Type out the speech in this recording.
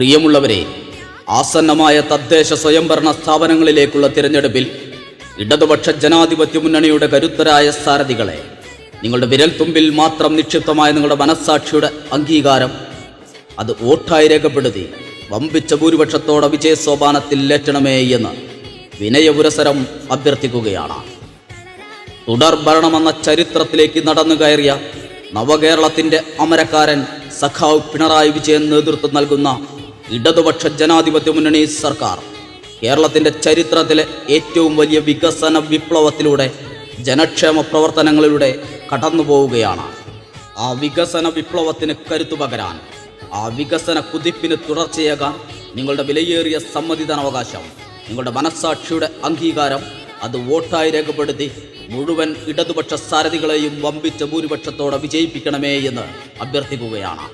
പ്രിയമുള്ളവരെ, ആസന്നമായ തദ്ദേശ സ്വയംഭരണ സ്ഥാപനങ്ങളിലേക്കുള്ള തിരഞ്ഞെടുപ്പിൽ ഇടതുപക്ഷ ജനാധിപത്യ മുന്നണിയുടെ കരുത്തരായ സാരഥികളെ, നിങ്ങളുടെ വിരൽത്തുമ്പിൽ മാത്രം നിക്ഷിപ്തമായ നിങ്ങളുടെ മനസ്സാക്ഷിയുടെ അംഗീകാരം അത് വോട്ടായി രേഖപ്പെടുത്തി വമ്പിച്ച ഭൂരിപക്ഷത്തോടെ വിജയസോപാനത്തിൽ ലേറ്റണമേ എന്ന് വിനയപുരസരം അഭ്യർത്ഥിക്കുകയാണ്. തുടർ ഭരണമെന്ന ചരിത്രത്തിലേക്ക് നടന്നു കയറിയ നവകേരളത്തിൻ്റെ അമരക്കാരൻ സഖാവ് പിണറായി വിജയൻ നേതൃത്വം നൽകുന്ന ഇടതുപക്ഷ ജനാധിപത്യ മുന്നണി സർക്കാർ കേരളത്തിൻ്റെ ചരിത്രത്തിലെ ഏറ്റവും വലിയ വികസന വിപ്ലവത്തിലൂടെ ജനക്ഷേമ പ്രവർത്തനങ്ങളിലൂടെ കടന്നു പോവുകയാണ്. ആ വികസന വിപ്ലവത്തിന് കരുത്തു പകരാൻ, ആ വികസന കുതിപ്പിന് തുടർച്ചയേകാൻ നിങ്ങളുടെ വിലയേറിയ സമ്മതിദാനാവകാശം, നിങ്ങളുടെ മനസ്സാക്ഷിയുടെ അംഗീകാരം അത് വോട്ടായി രേഖപ്പെടുത്തി മുഴുവൻ ഇടതുപക്ഷ സാരഥികളെയും വമ്പിച്ച ഭൂരിപക്ഷത്തോടെ വിജയിപ്പിക്കണമേ എന്ന് അഭ്യർത്ഥിക്കുകയാണ്.